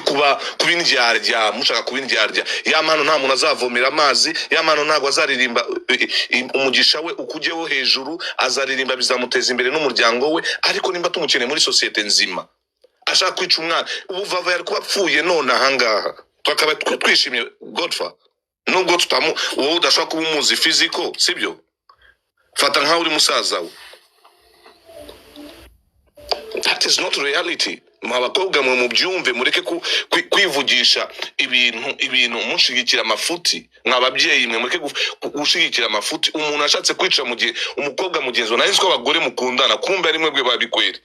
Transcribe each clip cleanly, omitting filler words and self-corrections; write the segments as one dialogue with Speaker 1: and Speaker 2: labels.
Speaker 1: kuba indyarya, mushaka kuba indyarya. Ya mpano nta muntu azavomera amazi, ya mpano ntago azaririmba umugisha we ukujeho hejuru, azaririmba bizamuteza imbere n'umuryango we, ariko nimba tumukeneye muri societe nzima ashaka kwica umwana, ubu Vava yari kuba apfuye none ahangaha twakaba twishimye Godfa. Nubwo wowe udashaka kuba umuzi physical, sibyo? Fata nkaho uri musaza we. That is not reality. Mwabakobwa mwe mubyumve, mureke kwivugisha ibintu mushigikira amafuti. Mwababyeyi mwe mureke gushigikira amafuti. Umuntu ashatse kwica umukobwa mugenzi we, nari ko abagore mukundana, kumbe ari mwebwe babikwere.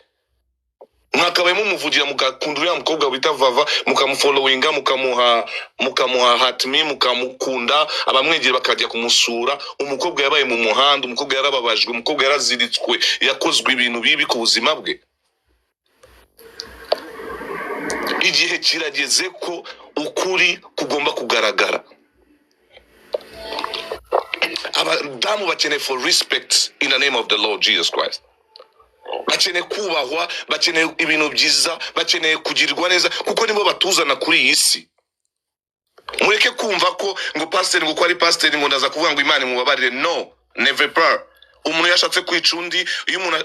Speaker 1: Mwakabaye mumuvugira mukakundura mukobwa bita Vava, mukamufollowinga, mukamuha heart me, mukamukunda, abamwegera bakajya kumusura. Umukobwa yabaye mu muhanda, umukobwa yarababajwe, umukobwa yaraziritswe, yakozwe ibintu bibi ku buzima bwe. Igihe kirageze ko ukuri kugomba kugaragara. Abadamu bakeneye for respect in the name of the Lord Jesus Christ. Bakeneye kubahwa, bakeneye ibintu byiza, bakeneye kugirirwa neza, kuko nibo batuzana kuri iyi si. Mureke kumva ko ngo pastor ngo kwari pastor ngo ndaza kuvuga ngo Imana mubabarire. No, never per. Umuntu yashatse kwica undi, iyo umuntu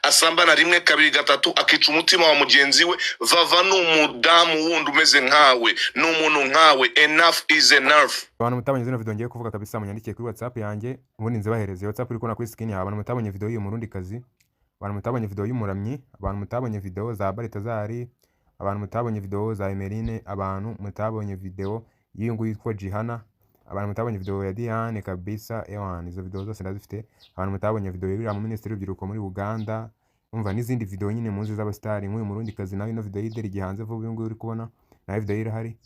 Speaker 1: asambana rimwe kabiri gatatu akica umutima wa mugenzi we, Vava n'umudamu wundi umeze nkawe, n'umuntu nkawe. Enough is enough.
Speaker 2: Abantu mutabonye zino video ngiye kuvuga kabisa, munyandikiye kuri WhatsApp yanjye, ubundi nzibahereze. WhatsApp uri kubona kuri screen yawe. Abantu mutabonye video y'uyu Murundi kazi, abantu mutabonye video y'umuramyi, abantu mutabonye video za Baritazari, abantu mutabonye video za Emeline, abantu mutabonye video y'uyu nguyu yitwa Jihana, abantu mutabonye video ya Diane kabisa. Izo video zose ndazifite. Abantu mutabonye video y'uriya mu Minisitiri w'Urubyiruko muri Uganda, umva n'izindi video nyine muzi z'abastari nk'uyu Murundi kazi, nawe ino video y'ideri gihanze vuba uyu nguyu uri kubona, nawe video irahari.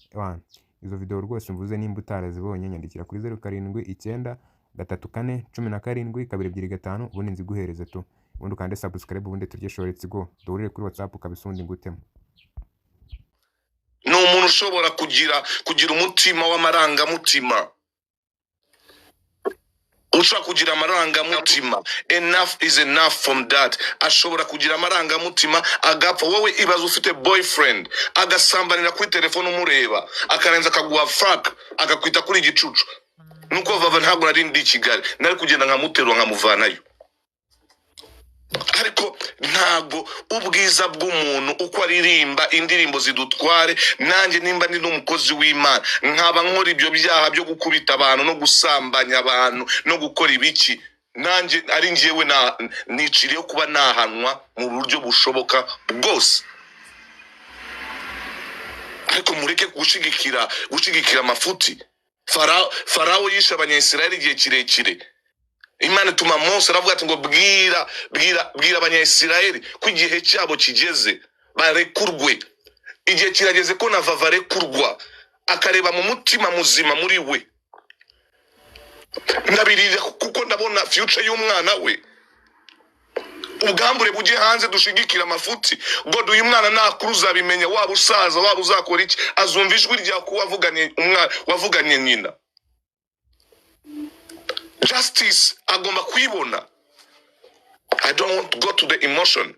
Speaker 2: Izo video rwose mvuze nimba utarazibonye, nyandikira kuri 0793441725 ubundi nziguhereze tu, ubundi ukande subscribe, ubundi turye shorts go duhurire kuri WhatsApp kabisundi ngutemo.
Speaker 1: No umuntu ushobora kugira umutima w'amarangamutima. Ushaka kugira amarangamutima, enough is enough from that. Ashobora kugira amarangamutima agapfa. Wowe ibaza ufite boyfriend agasambanira kuri telefone umureba, akarenza akaguha fuck, akakwita kuri igicucu. Nuko Vava ntabwo nari ndi Kigali, nari kugenda nkamuterura nkamuvanayo. Ariko ntago ubwiza bw'umuntu uko aririmba indirimbo zidutware, nanjye nimba ndi n'umukozi w'Imana nkaba nkora ibyo byaha byo gukubita abantu no gusambanya abantu no gukora ibiki, nanjye ari ngiyewe niciriye kuba nahanwa mu buryo bushoboka bwose. Ariko mureke gushigikira amafuti. Farao yishe Abanyayisiraheli igihe kirekire. Imana tuma Mose aravuga ati ngo bwira Abanyayisiraheli ko igihe cyabo kigeze barekurwe. Igihe kirageze ko na Vava arekurwa, akareba mu mutima muzima muri we. Ndabirira kuko ndabona future y'umwana we. Ubwambure bujye hanze, dushigikira amafuti. God uyu mwana nakuru uzabimenya, waba usaza waba uzakora iki, azumva ijwi rya ko wavuganye nyina. Justice agomba kwibona. I don't want to go to the emotion.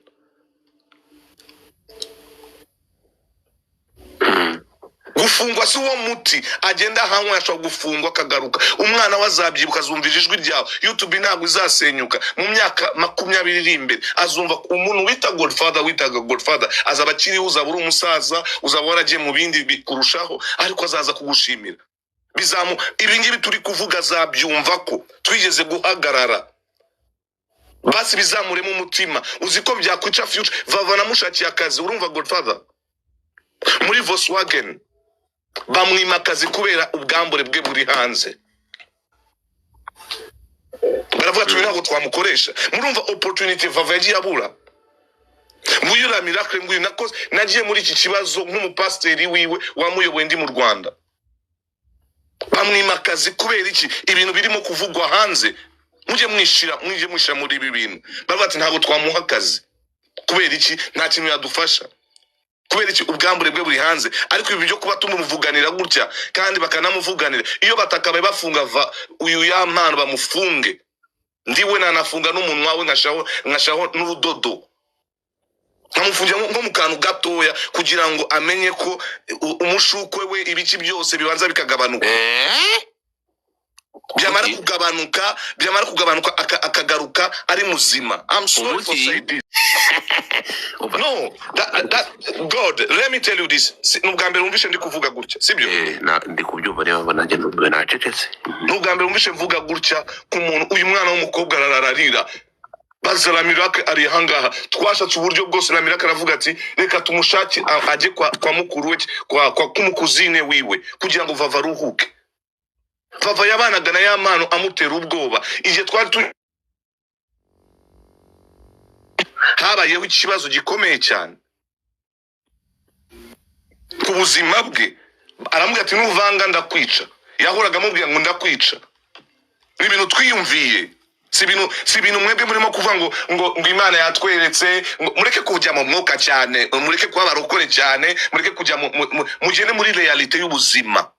Speaker 1: Gufungwa si wo muti, agenda hanwe ashobora gufungwa akagaruka. Umwana wazabyibuka azumvira ijwi ryawe. YouTube ntabwo izasenyuka. Mu myaka 20 iri imbere azumva umuntu witaga Godfather azaba akiriho, uzaba uri umusaza, uzaba waragiye mu bindi kurushaho, ariko azaza kugushimira. Ibingibi turi kuvuga azabyumva ko twigeze guhagarara. Basi bizamuremo umutima. Uziko byakwica future. Vava namushakiye akazi, urumva Godfather muri Volkswagen bamwima akazi kubera ubwambure bwe buri hanze. Baravuga ati ntabwo twamukoresha. Murumva opportunity Vava yagiye abura. Muyura miracle nguyu nakoze, nagiye muri iki kibazo nk'umupasteri wiwe wamuyoboye ndi mu Rwanda. Bamwima akazi kubera iki? Ibintu birimo kuvugwa hanze. Muje mwishira muri ibi bintu. Baravuga ati ntabwo twamuha akazi kubera iki? Nta kintu yadufasha. Kubera iki? Ubwambure bwe buri hanze. Ariko ibi byo kuba tumuvuganira gutya kandi bakanamuvuganira, iyo batakabaye bafunga uyu ya mpano bamufunge, ndiwe nanafunga n'umunwa we nkashaho n'urudodo. nkamufungira nko mu kantu gatoya kugira ngo amenye ko umushukwe we ibici byose bibanza bikagabanuka. Byamara kugabanuka akagaruka ari muzima. I'm sorry for saying this. No, that God, let me tell you this. Nubwambere umvishe ndi kuvuga gutya, sibyo?
Speaker 3: Ndi kubyumva niba nanjye nubwo nacecetse.
Speaker 1: Nubwambere umvishe mvuga gutya ku muntu uyu mwana w'umukobwa arararira. Bazala Miracle ari hangaha. Twashatse uburyo bwose na Miracle aravuga ati reka tumushaki aje kwa mukuru we kwa kumukuzine wiwe kugira ngo Vava ruhuke. Vava yabanaga na yamano amutera ubwoba. Ije twari habayeho ikibazo gikomeye cyane ku buzima bwe. Aramubwira ati nuvanga ndakwica. Yahoraga amubwira ngo ndakwica. Ibintu twiyumviye si ibintu mwebwe murimo kuvuga ngo Imana yatweretse. Mureke kujya mu mwuka cyane, mureke kuba barokore cyane, mureke kujya mugene muri realite y'ubuzima.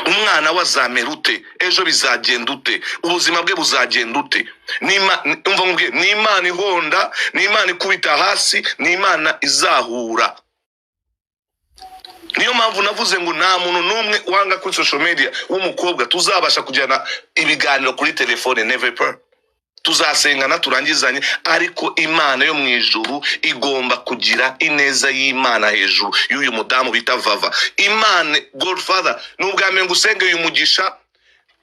Speaker 1: Umwana wazamera ute, ejo bizagenda ute, ubuzima bwe buzagenda ute. Umva mubwiye ni Imana ihonda, ni Imana ikubita hasi, ni Imana izahura. Niyo mpamvu navuze ngo nta muntu n'umwe wanga kuri social media w'umukobwa tuzabasha kujyana ibiganiro kuri telefone, never per. Tuzasengana turangizanye, ariko Imana yo mu ijuru igomba kugira ineza y'Imana hejuru y'uyu mudamu bita Vava. Imana Godfather n'ubwame ngusenge uyu mugisha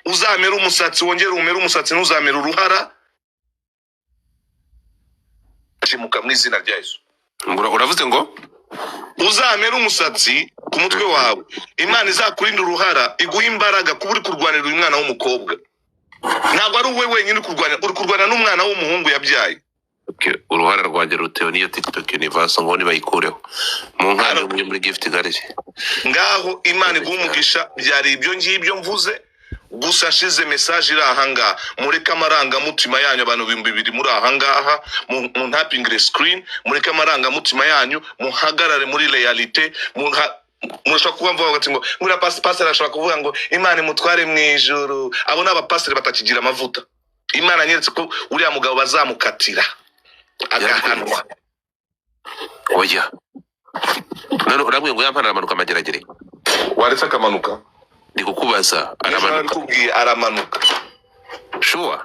Speaker 1: uzamera umusatsi, wongere umere umusatsi, ntuzamera uruhara. Shimuka mu izina rya Yesu.
Speaker 3: Uravuze ngo
Speaker 1: uzamera umusatsi ku mutwe wawe. Imana izakurinda uruhara, iguha imbaraga kuba uri kurwanira uyu mwana w'umukobwa. Ntabwo ari uwe wenyine uri kurwana n'umwana w'umuhungu yabyaye.
Speaker 3: Uruhara rwanjye rutewe niyo TikTok universe ngo nibayikureho mu nkano muri gift garage.
Speaker 1: Ngaho Imana iguha umugisha. Byari ibyo ngibyo mvuze gusa shize message iri ahangaha. Mureke amarangamutima yanyu abantu 200 muri ahangaha mu tapping screen. Mureke amarangamutima yanyu muhagarare muri realite. Murashaka kuba mvuga ati ngo muri pastor arashaka kuvuga ngo Imana imutware mu ijuru. Abo n'abapastor batakigira amavuta. Imana nyeretse ko uriya mugabo bazamukatira agahanwa.
Speaker 3: Oya none uramwe ngo yampana amanuka amageragere
Speaker 1: Waretse akamanuka.
Speaker 3: Ndi kukubaza
Speaker 1: aramanuka.
Speaker 3: Sure.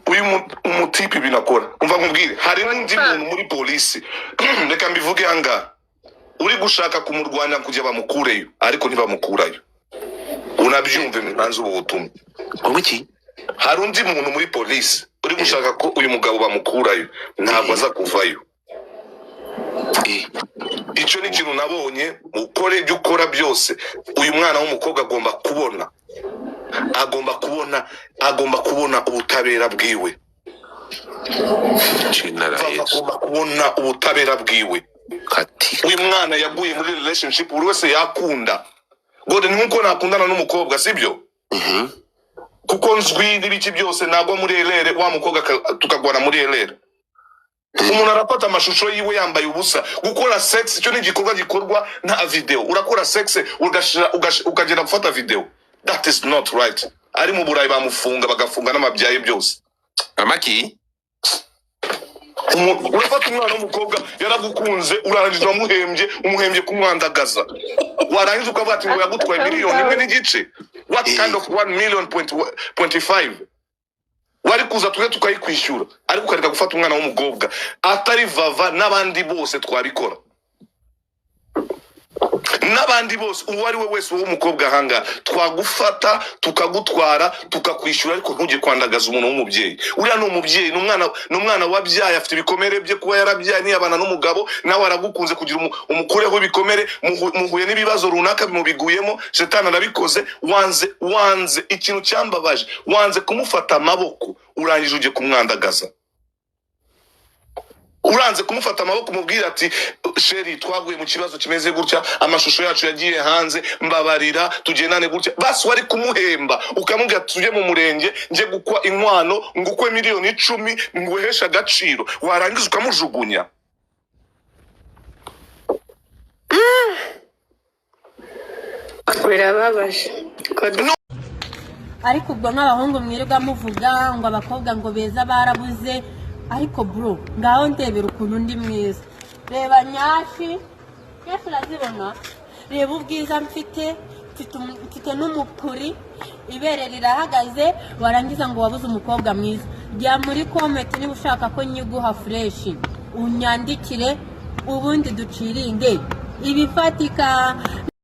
Speaker 1: Uyu umutipe binakora. Umva nkubwire hari n'indi muntu muri polisi reka mbivuge hanga uri gushaka kumurwanya kujya bamukureyo ariko ntibamukurayo. Unabyumve mpanze ubu butumwa.
Speaker 3: Ngwiki
Speaker 1: hari undi muntu muri polisi uri gushaka ko uyu mugabo bamukurayo ntabwo aza kuvayo. Icyo ni ikintu nabonye. Ukore ibyo ukora byose uyu mwana w'umukobwa agomba kubona ubutabera bwiwe. Agomba kubona ubutabera bwiwe. Uyu mwana yaguye muri relationship buri wese yakunda. God ni nkuko nakundana n'umukobwa sibyo? Kuko nzwi n'ibiki byose nagwa muri elere wa mukobwa tukagwana muri elere. Umuntu arapata amashusho yiwe yambaye ubusa. Gukora sex cyo ni igikorwa gikorwa nta video. Urakora sex ukagenda gufata video. That is not right. Ari mu Burayi bamufunga bagafunga n'amabyaye byose.
Speaker 3: Amaki
Speaker 1: urafata umwana w'umukobwa yaragukunze urangiza umuhembye kumwandagaza. Warangiza ukavuga ati ngo yagutwaye miliyoni 1.5. What kind of 1.5 wari kuza tukayikwishyura ariko ukareka gufata umwana w'umukobwa atari Vava n'abandi bose twabikora. N'abandi bose uwari we wese w'umukobwa hanga twagufata tukagutwara tukakwishyura ariko ntujye kwandagaza umuntu w'umubyeyi. Uriya ni umubyeyi n'umwana wabyaye afite ibikomere bye kuba yarabyaye niyabana n'umugabo nawe aragukunze kugira umukureho ibikomere muhuye n'ibibazo runaka bimubiguyemo Shetani arabikoze. Wanze ikintu cyambabaje wanze kumufata amaboko urangije uje kumwandagaza. Uranze kumufata amaboko mubwira ati sheri twaguye mu kibazo kimeze gutya amashusho yacu yagiye hanze mbabarira tugendane gutya. Basi wari kumuhemba ukamubwira tuje mu murenge nje gukwa inkwano ngukwe miliyoni 10 nguhesha agaciro warangiza ukamujugunya.
Speaker 4: Birababaje. Ariko ubwo nk'abahungu mwirirwa muvuga ngo abakobwa ngo beza barabuze ariko bro ngaho ndebera ukuntu ndi mwiza. Reba nyashi urazibona, reba ubwiza mfite n'umupuri, ibere rirahagaze, warangiza ngo wabuze umukobwa mwiza. Jya muri comment niba ushaka ko nyiguha fresh, unyandikire ubundi duciringe ibifatika.